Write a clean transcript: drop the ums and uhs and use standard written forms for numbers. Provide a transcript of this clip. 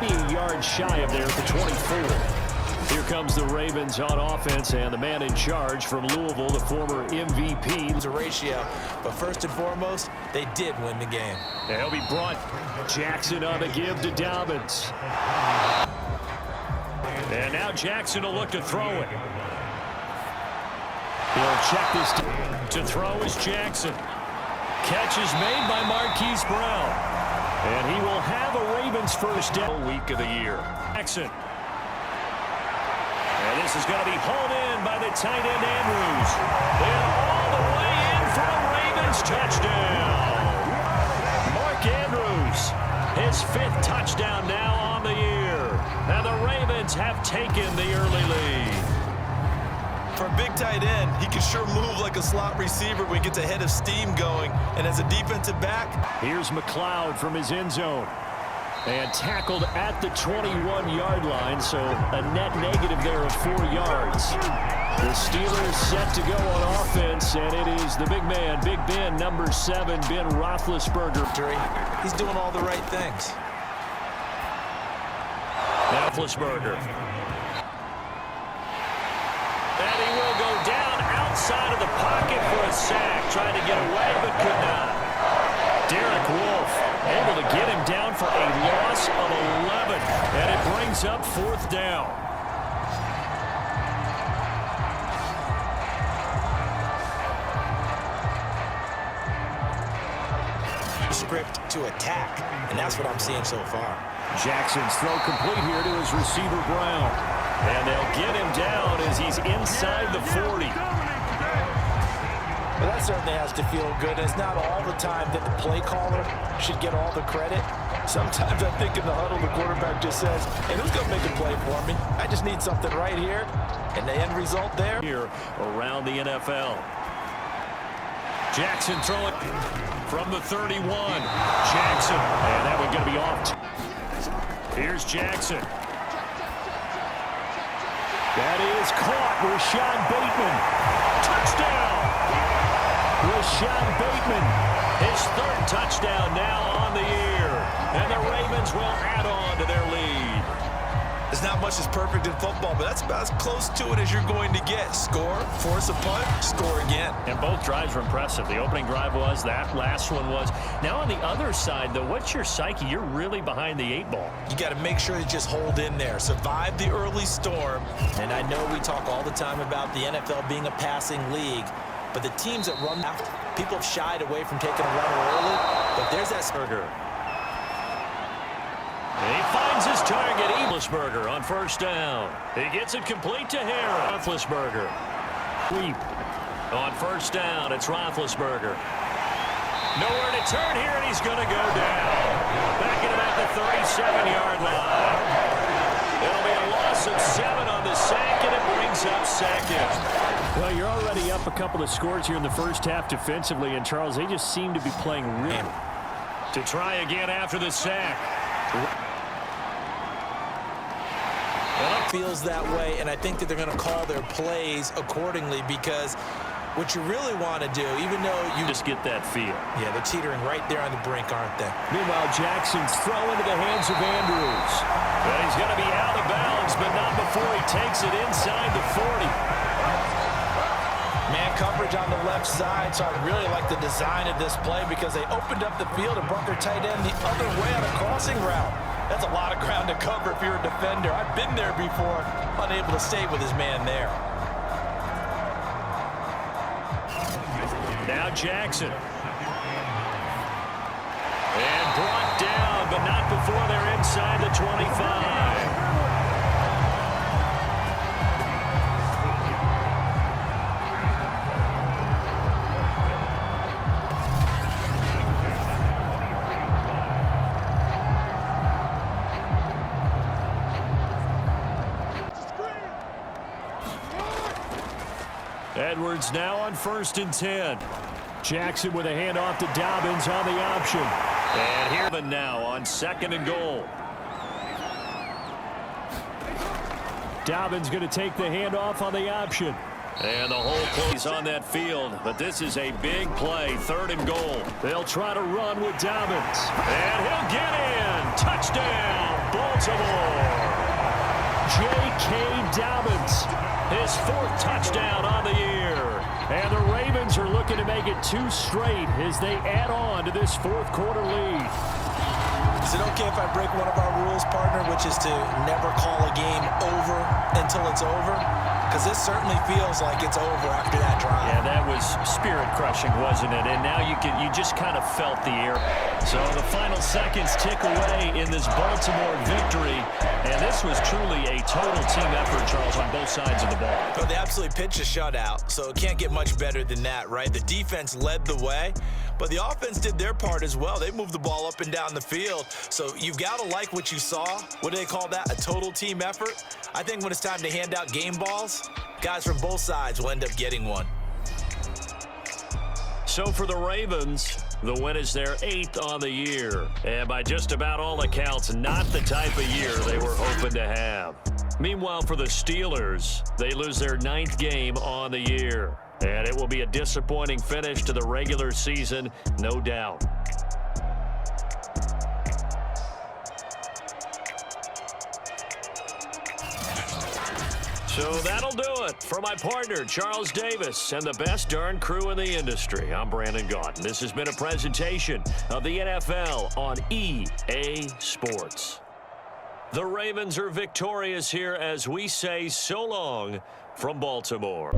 maybe a yard shy of there at the 24. Here comes the Ravens on offense, and the man in charge from Louisville, the former MVP. It's a ratio, but first and foremost, they did win the game. And he'll be brought. Jackson on the give to Dobbins. And now Jackson will look to throw it. He'll check this to throw is Jackson. Catch is made by Marquise Brown. And he will have a Ravens first down week of the year. Jackson. And this is going to be hauled in by the tight end Andrews. And all the way in for a Ravens touchdown. Mark Andrews, his 5th touchdown now on the year. And the Ravens have taken the early lead. For a big tight end, he can sure move like a slot receiver when he gets a head of steam going. And as a defensive back, here's McLeod from his end zone. And tackled at the 21-yard line, so a net negative there of 4 yards. The Steelers set to go on offense, and it is the big man, Big Ben, number 7, Ben Roethlisberger. He's doing all the right things. Roethlisberger. And he will go down outside of the pocket for a sack. Trying to get away, but could not. Derek Wolfe able to get him down for a loss of 11. And it brings up 4th down. Script to attack, and that's what I'm seeing so far. Jackson's throw complete here to his receiver Brown. And they'll get him down as he's inside the 40. Well, that certainly has to feel good. It's not all the time that the play caller should get all the credit. Sometimes I think in the huddle, the quarterback just says, hey, who's going to make a play for me? I just need something right here. And the end result there. Here around the NFL. Jackson throwing from the 31. Jackson. And that one going to be off. Here's Jackson. That is caught. Rashad Bateman. Touchdown. Rashad Bateman, his 3rd touchdown now on the year. And the Ravens will add on to their lead. There's not much that's perfect in football, but that's about as close to it as you're going to get. Score, force a punt, score again. And both drives were impressive. The opening drive was, that last one was. Now on the other side, though, what's your psyche? You're really behind the 8 ball. You got to make sure you just hold in there. Survive the early storm. And I know we talk all the time about the NFL being a passing league, but the teams that run after, people have shied away from taking a runner early, but there's that Roethlisberger. He finds his target, Roethlisberger, on 1st down. He gets it complete to Harris. Roethlisberger. Sweep. On 1st down, it's Roethlisberger. Nowhere to turn here, and he's going to go down. Back at about the 37-yard line. It'll be a loss of 7 on the sack, and it brings up 2nd. Well, you're already up a couple of scores here in the first half defensively, and Charles, they just seem to be playing really. To try again after the sack. Feels that way, and I think that they're going to call their plays accordingly, because what you really want to do, even though you just get that feel. Yeah, they're teetering right there on the brink, aren't they? Meanwhile, Jackson's throw into the hands of Andrews. But he's going to be out of bounds, but not before he takes it inside the 40. Man coverage on the left side, so I really like the design of this play because they opened up the field and brought their tight end the other way on a crossing route. That's a lot of ground to cover if you're a defender. I've been there before, unable to stay with his man there. Now Jackson. And brought down, but not before they're inside the 25. Edwards now on 1st and 10. Jackson with a handoff to Dobbins on the option. And here now on 2nd and goal. Dobbins going to take the handoff on the option. And the whole close on that field. But this is a big play. 3rd and goal. They'll try to run with Dobbins. And he'll get in. Touchdown, Baltimore. J.K. Dobbins, his 4th touchdown on the year. And the Ravens are looking to make it 2 straight as they add on to this 4th quarter lead. Is it okay if I break one of our rules, partner, which is to never call a game over until it's over? Because this certainly feels like it's over after that drive. Yeah, that was spirit-crushing, wasn't it? And now you just kind of felt the air. So the final seconds tick away in this Baltimore victory. And this was truly a total team effort, Charles, on both sides of the ball. Well, they absolutely pitched a shutout, so it can't get much better than that, right? The defense led the way, but the offense did their part as well. They moved the ball up and down the field. So you've got to like what you saw. What do they call that? A total team effort? I think when it's time to hand out game balls, guys from both sides will end up getting one. So for the Ravens, the win is their 8th on the year. And by just about all accounts, not the type of year they were hoping to have. Meanwhile, for the Steelers, they lose their 9th game on the year. And it will be a disappointing finish to the regular season, no doubt. So that'll do it for my partner, Charles Davis, and the best darn crew in the industry. I'm Brandon Gaudin. This has been a presentation of the NFL on EA Sports. The Ravens are victorious here as we say so long from Baltimore.